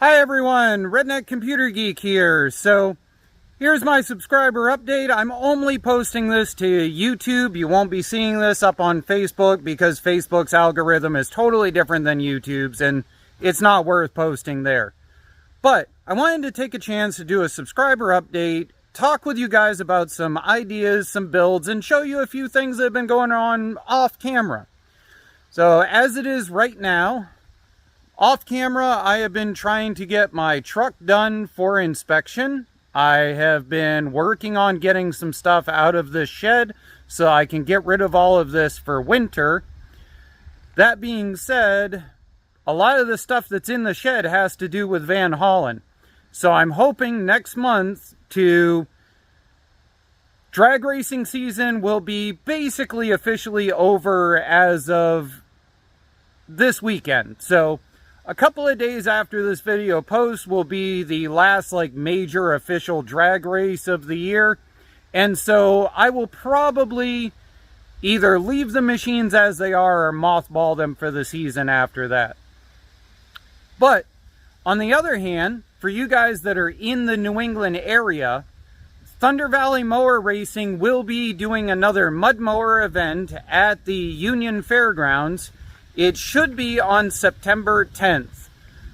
Hi everyone, Redneck Computer Geek here. So here's my subscriber update. I'm only posting this to YouTube. You won't be seeing this up on Facebook because Facebook's algorithm is totally different than YouTube's and it's not worth posting there. But I wanted to take a chance to do a subscriber update, talk with you guys about some ideas, some builds, and show you a few things that have been going on off camera. So as it is right now, off camera, I have been trying to get my truck done for inspection. I have been working on getting some stuff out of the shed so I can get rid of all of this for winter. That being said, a lot of the stuff that's in the shed has to do with Van hauling. So I'm hoping next month drag racing season will be basically officially over as of this weekend. So a couple of days after this video posts will be the last major official drag race of the year. And so I will probably either leave the machines as they are or mothball them for the season after that. But on the other hand, for you guys that are in the New England area, Thunder Valley Mower Racing will be doing another mud mower event at the Union Fairgrounds. It should be on September 10th.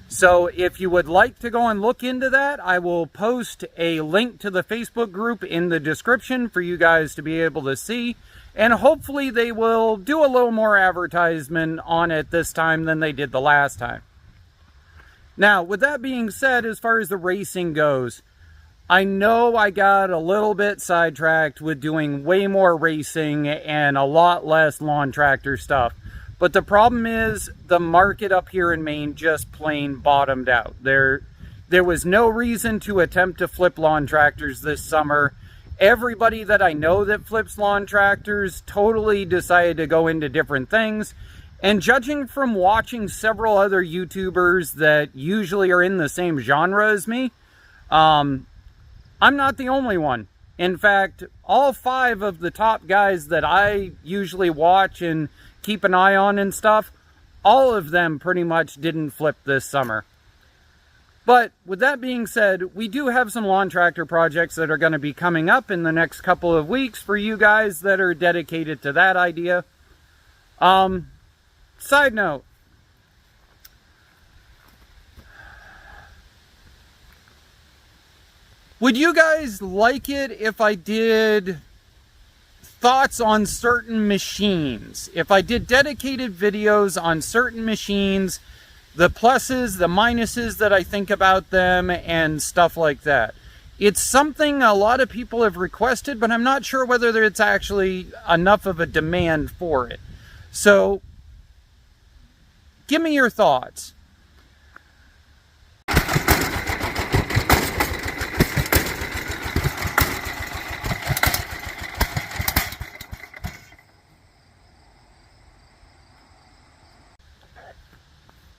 So if you would like to go and look into that, I will post a link to the Facebook group in the description for you guys to be able to see. And hopefully they will do a little more advertisement on it this time than they did the last time. Now, with that being said, as far as the racing goes, I know I got a little bit sidetracked with doing way more racing and a lot less lawn tractor stuff. But the problem is the market up here in Maine just plain bottomed out. There was no reason to attempt to flip lawn tractors this summer. Everybody that I know that flips lawn tractors totally decided to go into different things. And judging from watching several other YouTubers that usually are in the same genre as me, I'm not the only one. In fact, all 5 of the top guys that I usually watch and keep an eye on and stuff, all of them pretty much didn't flip this summer. But with that being said, we do have some lawn tractor projects that are going to be coming up in the next couple of weeks for you guys that are dedicated to that idea. Side note, would you guys like it if I did thoughts on certain machines? If I did dedicated videos on certain machines, the pluses, the minuses that I think about them, and stuff like that. It's something a lot of people have requested, but I'm not sure whether it's actually enough of a demand for it. So, give me your thoughts.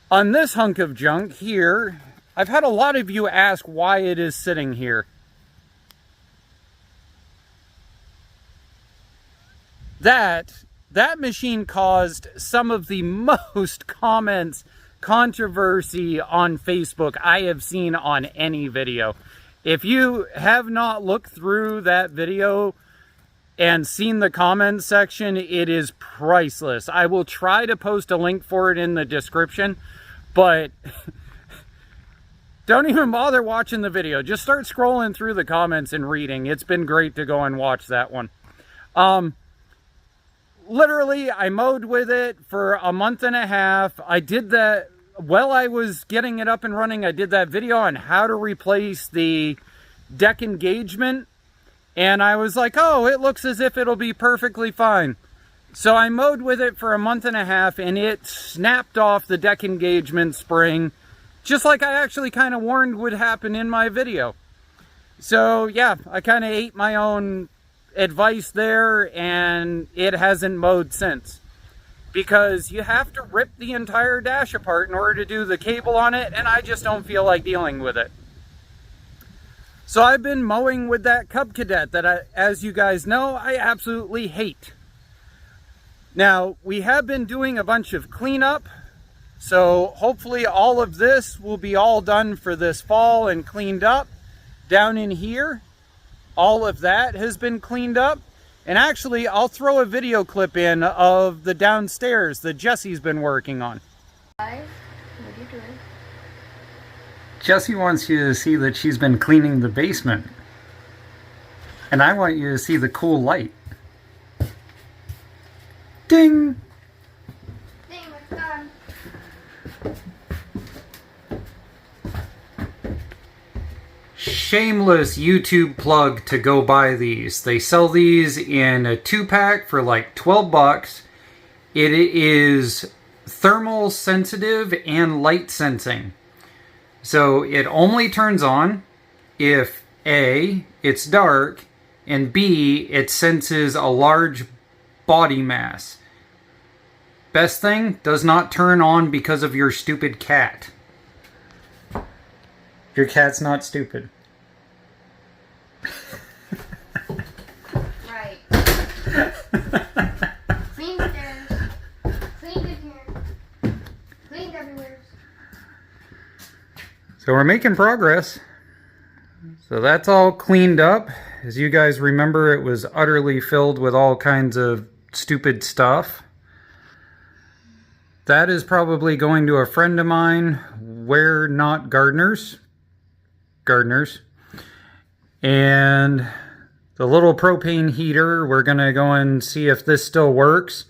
On this hunk of junk here, I've had a lot of you ask why it is sitting here. That machine caused some of the most comments, controversy on Facebook I have seen on any video. If you have not looked through that video and seen the comments section, it is priceless. I will try to post a link for it in the description, but don't even bother watching the video. Just start scrolling through the comments and reading. It's been great to go and watch that one. Literally, I mowed with it for a month and a half. I did that while I was getting it up and running. I did that video on how to replace the deck engagement. And I was like, oh, it looks as if it'll be perfectly fine. So I mowed with it for a month and a half and it snapped off the deck engagement spring, just like I actually kind of warned would happen in my video. So yeah, I kind of ate my own advice there and it hasn't mowed since. Because you have to rip the entire dash apart in order to do the cable on it, and I just don't feel like dealing with it. So I've been mowing with that Cub Cadet that, as you guys know, I absolutely hate. Now, we have been doing a bunch of cleanup So hopefully all of this will be all done for this fall and cleaned up. Down in here, all of that has been cleaned up. And actually, I'll throw a video clip in of the downstairs that Jesse's been working on. What are you doing? Jessie wants you to see that she's been cleaning the basement. And I want you to see the cool light. Ding! Ding, it's done. Shameless YouTube plug to go buy these. They sell these in a 2-pack for like 12 bucks. It is thermal sensitive and light sensing. So it only turns on if A, it's dark, and B, it senses a large body mass. Best thing, does not turn on because of your stupid cat. Your cat's not stupid. Right. Clean stairs. Cleaned in here. Cleaned everywhere. So we're making progress. So that's all cleaned up. As you guys remember, it was utterly filled with all kinds of stupid stuff. That is probably going to a friend of mine. We're not gardeners. And the little propane heater, we're going to go and see if this still works.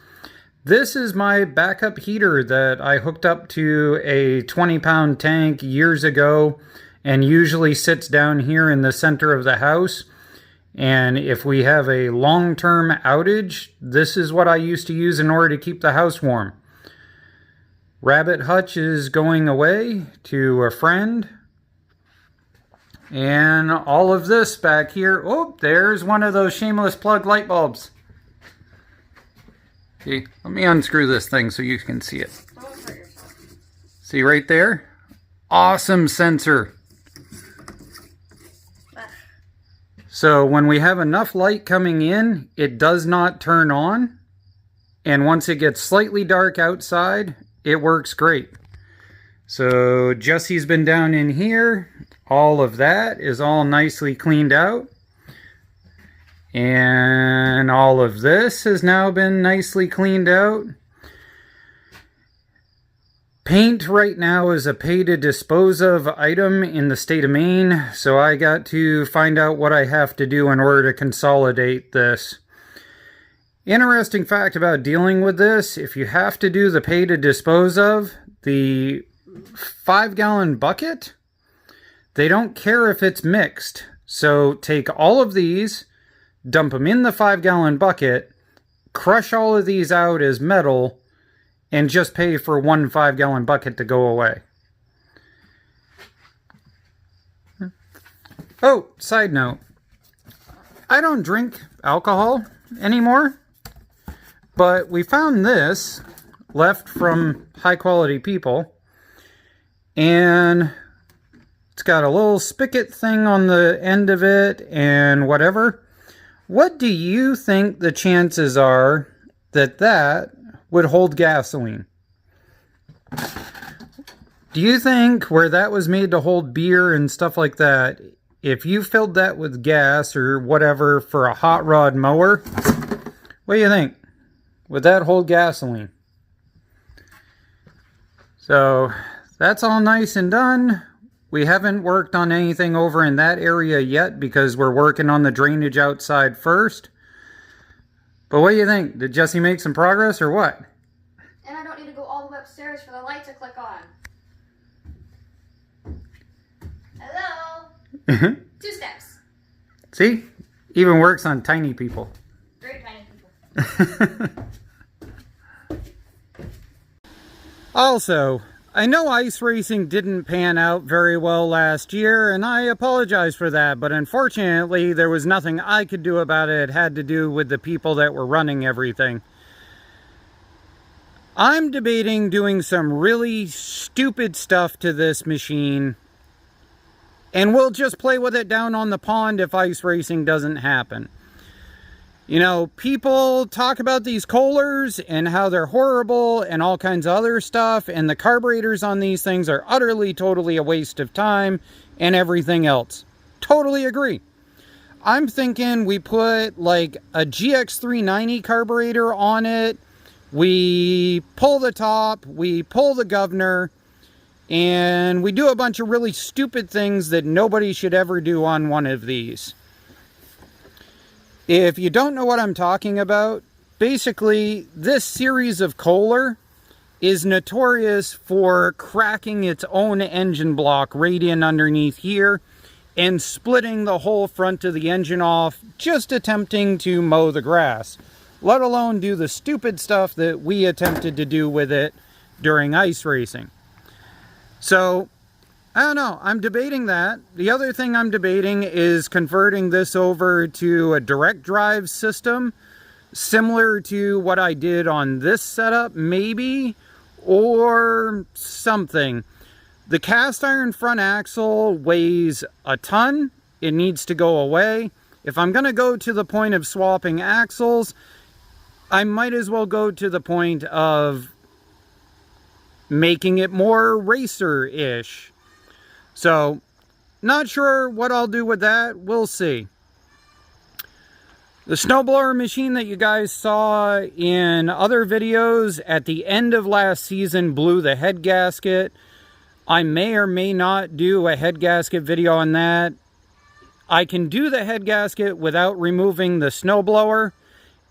This is my backup heater that I hooked up to a 20-pound tank years ago and usually sits down here in the center of the house. And if we have a long-term outage, this is what I used to use in order to keep the house warm. Rabbit hutch is going away to a friend. And all of this back here, oh, there's one of those shameless plug light bulbs. See, let me unscrew this thing so you can see it. See right there? Awesome sensor. So when we have enough light coming in, it does not turn on. And once it gets slightly dark outside, it works great. So Jesse's been down in here. All of that is all nicely cleaned out. And all of this has now been nicely cleaned out. Paint right now is a pay to dispose of item in the state of Maine, so I got to find out what I have to do in order to consolidate this. Interesting fact about dealing with this, if you have to do the pay to dispose of, the 5-gallon bucket, they don't care if it's mixed. So take all of these, dump them in the 5-gallon bucket, crush all of these out as metal, and just pay for one 5-gallon bucket to go away. Oh, side note. I don't drink alcohol anymore, but we found this left from high quality people, and it's got a little spigot thing on the end of it and whatever. What do you think the chances are that that would hold gasoline? Do you think where that was made to hold beer and stuff like that, if you filled that with gas or whatever for a hot rod mower, what do you think? Would that hold gasoline? So that's all nice and done. We haven't worked on anything over in that area yet because we're working on the drainage outside first. But what do you think? Did Jesse make some progress or what? And I don't need to go all the way upstairs for the light to click on. Hello? 2 steps. See? Even works on tiny people. Very tiny people. Also, I know ice racing didn't pan out very well last year, and I apologize for that, but unfortunately there was nothing I could do about it. It had to do with the people that were running everything. I'm debating doing some really stupid stuff to this machine, and we'll just play with it down on the pond if ice racing doesn't happen. You know, people talk about these Kohlers and how they're horrible and all kinds of other stuff, and the carburetors on these things are utterly, totally a waste of time and everything else. Totally agree. I'm thinking we put like a GX390 carburetor on it, we pull the top, we pull the governor, and we do a bunch of really stupid things that nobody should ever do on one of these. If you don't know what I'm talking about, basically this series of Kohler is notorious for cracking its own engine block right in underneath here and splitting the whole front of the engine off, just attempting to mow the grass, let alone do the stupid stuff that we attempted to do with it during ice racing. So, I don't know, I'm debating that. The other thing I'm debating is converting this over to a direct drive system, similar to what I did on this setup, maybe, or something. The cast iron front axle weighs a ton. It needs to go away. If I'm going to go to the point of swapping axles, I might as well go to the point of making it more racer-ish. So, not sure what I'll do with that. We'll see. The snowblower machine that you guys saw in other videos at the end of last season blew the head gasket. I may or may not do a head gasket video on that. I can do the head gasket without removing the snowblower,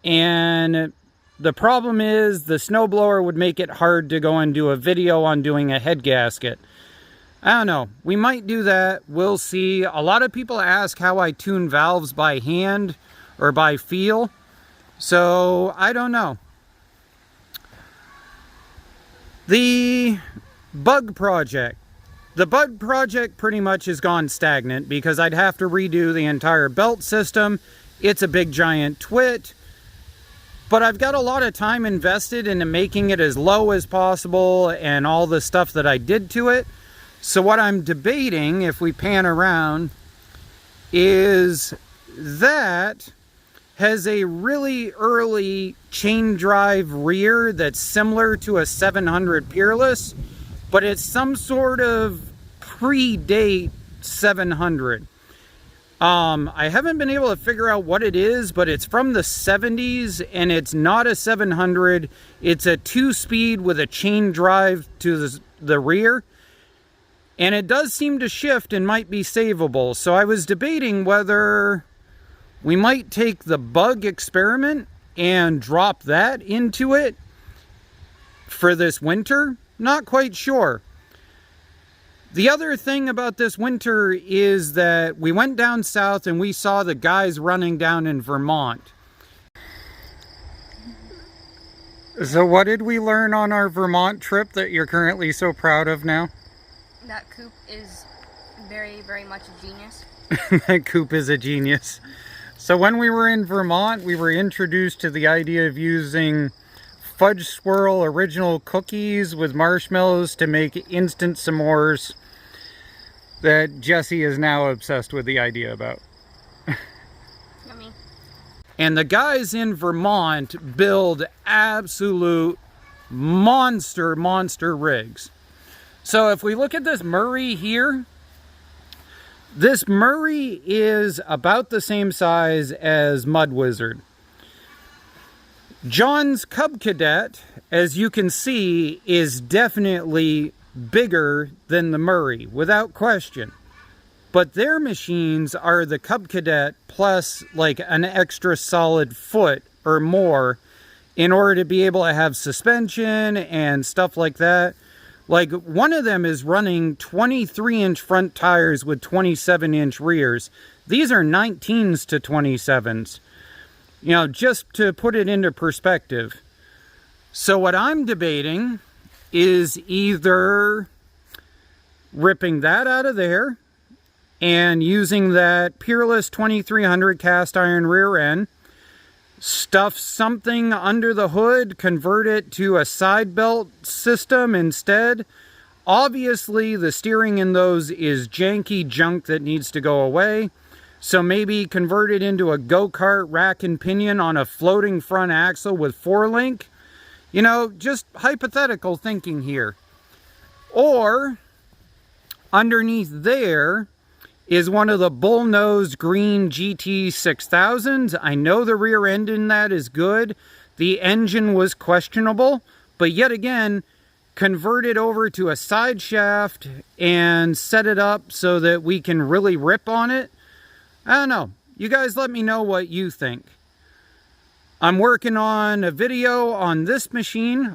and the problem is the snowblower would make it hard to go and do a video on doing a head gasket. I don't know. We might do that. We'll see. A lot of people ask how I tune valves by hand or by feel. So, I don't know. The bug project. The bug project pretty much has gone stagnant because I'd have to redo the entire belt system. It's a big giant twit. But I've got a lot of time invested into making it as low as possible and all the stuff that I did to it. So what I'm debating, if we pan around, is that has a really early chain drive rear that's similar to a 700 Peerless, but it's some sort of predate 700. I haven't been able to figure out what it is, but it's from the 70s and it's not a 700. It's a 2-speed with a chain drive to the rear. And it does seem to shift and might be savable. So I was debating whether we might take the bug experiment and drop that into it for this winter. Not quite sure. The other thing about this winter is that we went down south and we saw the guys running down in Vermont. So what did we learn on our Vermont trip that you're currently so proud of now? That coupe is very, very much a genius. That coupe is a genius. So when we were in Vermont, we were introduced to the idea of using fudge swirl original cookies with marshmallows to make instant s'mores that Jesse is now obsessed with the idea about. Yummy. And the guys in Vermont build absolute monster rigs. So if we look at this Murray here, this Murray is about the same size as Mud Wizard. John's Cub Cadet, as you can see, is definitely bigger than the Murray, without question. But their machines are the Cub Cadet plus like an extra solid foot or more in order to be able to have suspension and stuff like that. Like, one of them is running 23-inch front tires with 27-inch rears. These are 19s to 27s. You know, just to put it into perspective. So what I'm debating is either ripping that out of there and using that Peerless 2300 cast iron rear end, stuff something under the hood, convert it to a side belt system instead. Obviously, the steering in those is janky junk that needs to go away. So maybe convert it into a go-kart rack and pinion on a floating front axle with 4-link. You know, just hypothetical thinking here. Or underneath there is one of the bull-nosed green GT 6000s. I know the rear end in that is good. The engine was questionable, but yet again, convert it over to a side shaft and set it up so that we can really rip on it. I don't know. You guys let me know what you think. I'm working on a video on this machine.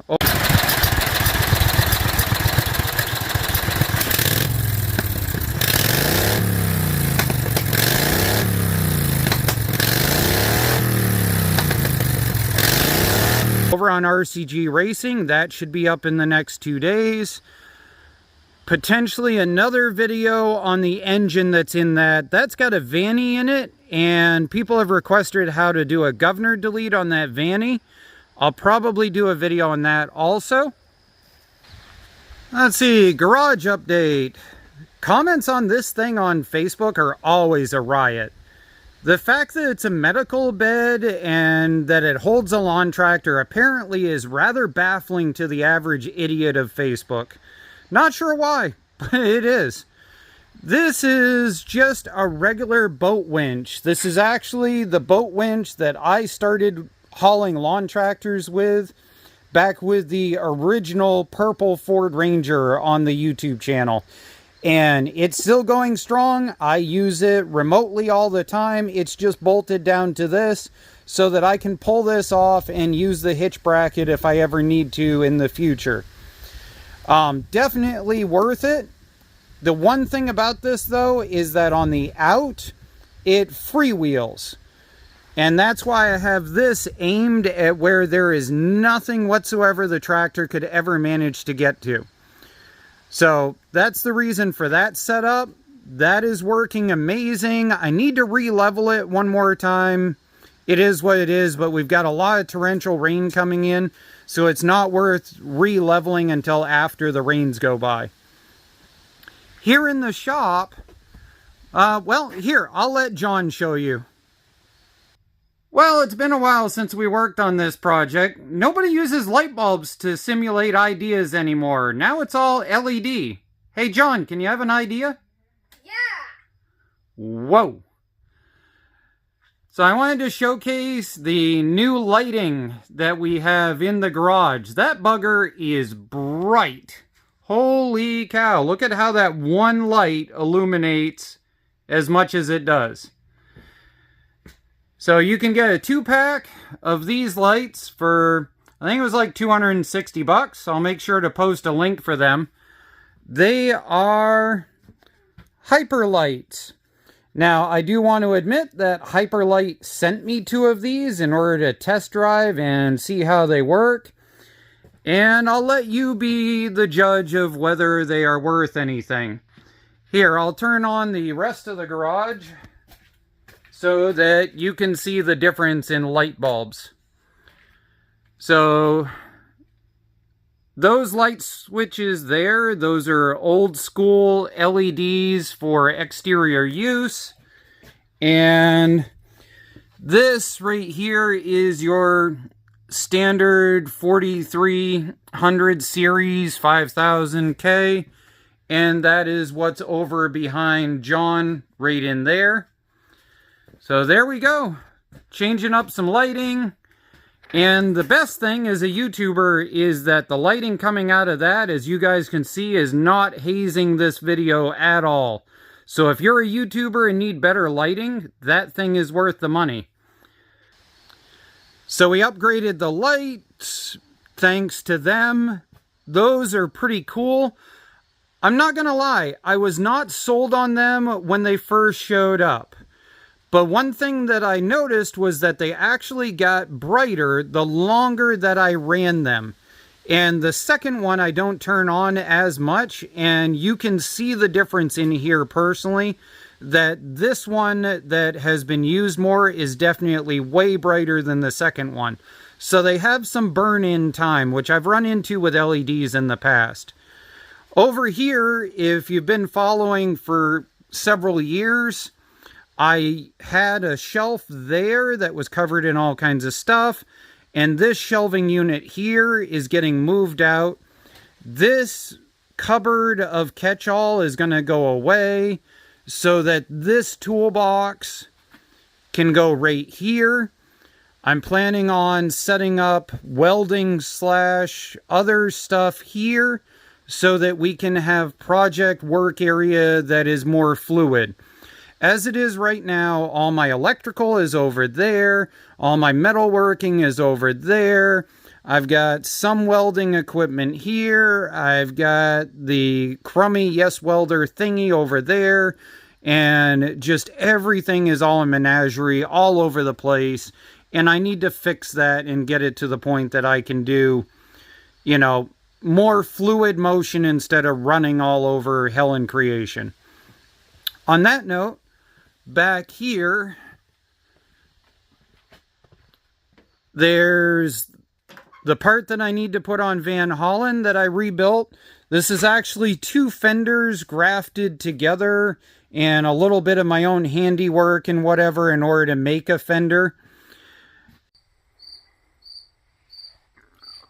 Over on RCG Racing, that should be up in the next 2 days. Potentially another video on the engine that's in that. That's got a vanny in it, and people have requested how to do a governor delete on that vanny. I'll probably do a video on that also. Let's see, garage update. Comments on this thing on Facebook are always a riot. The fact that it's a medical bed and that it holds a lawn tractor apparently is rather baffling to the average idiot of Facebook. Not sure why, but it is. This is just a regular boat winch. This is actually the boat winch that I started hauling lawn tractors with back with the original purple Ford Ranger on the YouTube channel. And it's still going strong. I use it remotely all the time. It's just bolted down to this so that I can pull this off and use the hitch bracket if I ever need to in the future. Definitely worth it. The one thing about this though is that on the out, it freewheels. And that's why I have this aimed at where there is nothing whatsoever the tractor could ever manage to get to. So that's the reason for that setup. That is working amazing. I need to re-level it one more time. It is what it is, but we've got a lot of torrential rain coming in, so it's not worth re-leveling until after the rains go by. Here in the shop, well, here, I'll let John show you. Well, it's been a while since we worked on this project. Nobody uses light bulbs to simulate ideas anymore. Now it's all LED. Hey, John, can you have an idea? Yeah. Whoa. So I wanted to showcase the new lighting that we have in the garage. That bugger is bright. Holy cow. Look at how that one light illuminates as much as it does. So you can get a 2-pack of these lights for, I think it was like 260 bucks. I'll make sure to post a link for them. They are HYPERLITE. Now, I do want to admit that HYPERLITE sent me 2 of these in order to test drive and see how they work. And I'll let you be the judge of whether they are worth anything. Here, I'll turn on the rest of the garage so that you can see the difference in light bulbs. So those light switches there, those are old school LEDs for exterior use. And this right here is your standard 4300 series 5000K. And that is what's over behind John right in there. So there we go, changing up some lighting. And the best thing as a YouTuber is that the lighting coming out of that, as you guys can see, is not hazing this video at all. So if you're a YouTuber and need better lighting, that thing is worth the money. So we upgraded the lights thanks to them. Those are pretty cool. I'm not gonna lie, I was not sold on them when they first showed up. But one thing that I noticed was that they actually got brighter the longer that I ran them. And the second one I don't turn on as much, and you can see the difference in here personally, that this one that has been used more is definitely way brighter than the second one. So they have some burn-in time, which I've run into with LEDs in the past. Over here, if you've been following for several years, I had a shelf there that was covered in all kinds of stuff, and this shelving unit here is getting moved out. This cupboard of catch-all is going to go away so that this toolbox can go right here. I'm planning on setting up welding / other stuff here so that we can have project work area that is more fluid. As it is right now, all my electrical is over there, all my metalworking is over there. I've got some welding equipment here. I've got the crummy Yes Welder thingy over there. And just everything is all a menagerie all over the place. And I need to fix that and get it to the point that I can do, you know, more fluid motion instead of running all over hell in creation. On that note, back here, there's the part that I need to put on Van Hollen that I rebuilt. This is actually 2 fenders grafted together and a little bit of my own handiwork and whatever in order to make a fender.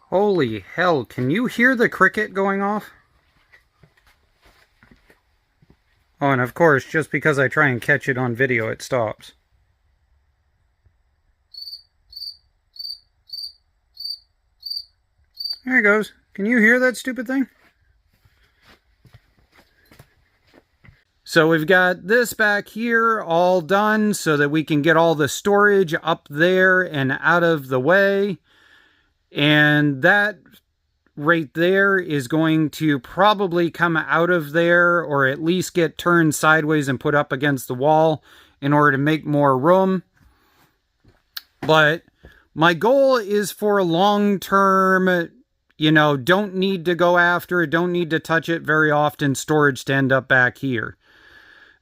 Holy hell, can you hear the cricket going off? Oh, and of course, just because I try and catch it on video, it stops. There it goes. Can you hear that stupid thing? So we've got this back here all done so that we can get all the storage up there and out of the way. And that right there is going to probably come out of there, or at least get turned sideways and put up against the wall in order to make more room. But my goal is for long-term, you know, don't need to go after it, don't need to touch it very often, storage to end up back here.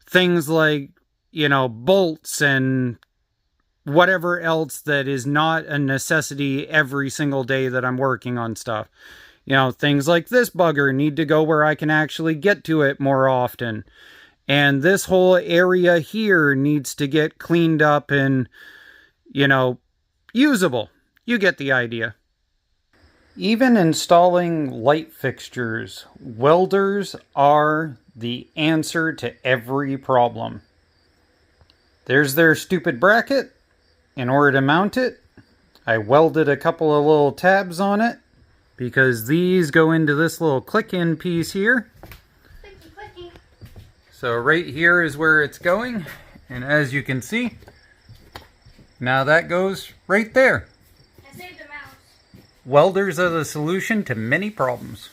Things like, you know, bolts and whatever else that is not a necessity every single day that I'm working on stuff. You know, things like this bugger need to go where I can actually get to it more often. And this whole area here needs to get cleaned up and, you know, usable. You get the idea. Even installing light fixtures, welders are the answer to every problem. There's their stupid bracket. In order to mount it, I welded a couple of little tabs on it because these go into this little click-in piece here. Clicky. So right here is where it's going, and as you can see, now that goes right there. I saved the mouse. Welders are the solution to many problems.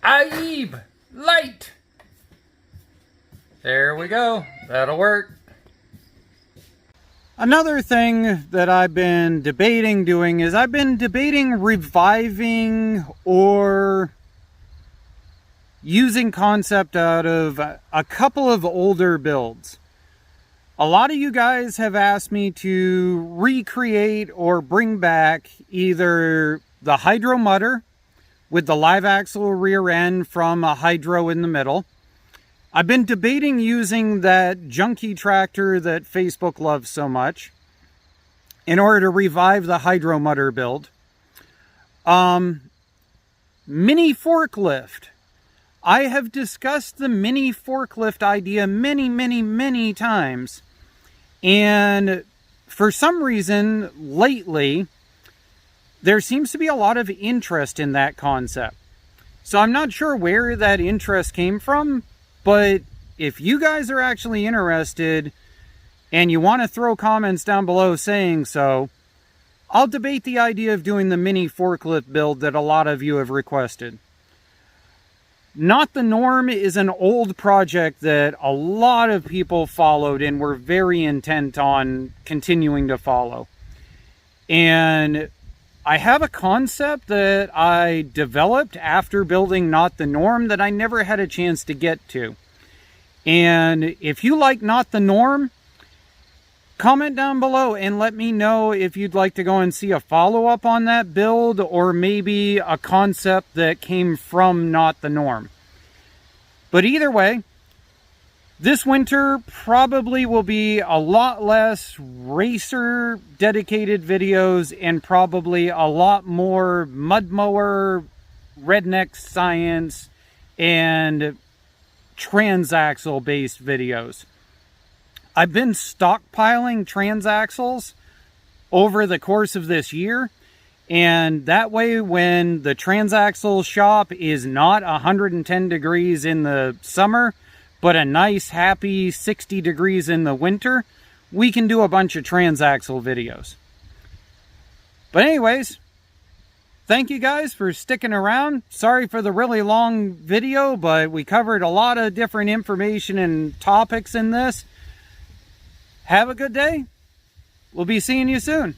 HYPERLITE! There we go. That'll work. Another thing that I've been debating doing is I've been debating reviving or using concept out of a couple of older builds. A lot of you guys have asked me to recreate or bring back either the Hydro Mutter with the live axle rear end from a Hydro in the middle. I've been debating using that junky tractor that Facebook loves so much in order to revive the Hydro Mutter build. Mini forklift. I have discussed the mini forklift idea many times. And for some reason, lately, there seems to be a lot of interest in that concept. So I'm not sure where that interest came from. But if you guys are actually interested and you want to throw comments down below saying so, I'll debate the idea of doing the mini forklift build that a lot of you have requested. Not the Norm is an old project that a lot of people followed and were very intent on continuing to follow. And I have a concept that I developed after building Not the Norm that I never had a chance to get to. And if you like Not the Norm, comment down below and let me know if you'd like to go and see a follow-up on that build or maybe a concept that came from Not the Norm. But either way, This winter probably will be a lot less racer dedicated videos and probably a lot more mud mower, redneck science, and transaxle based videos. I've been stockpiling transaxles over the course of this year, and that way when the transaxle shop is not 110 degrees in the summer, but a nice happy 60 degrees in the winter, we can do a bunch of transaxle videos. But anyways, thank you guys for sticking around. Sorry for the really long video, but we covered a lot of different information and topics in this. Have a good day. We'll be seeing you soon.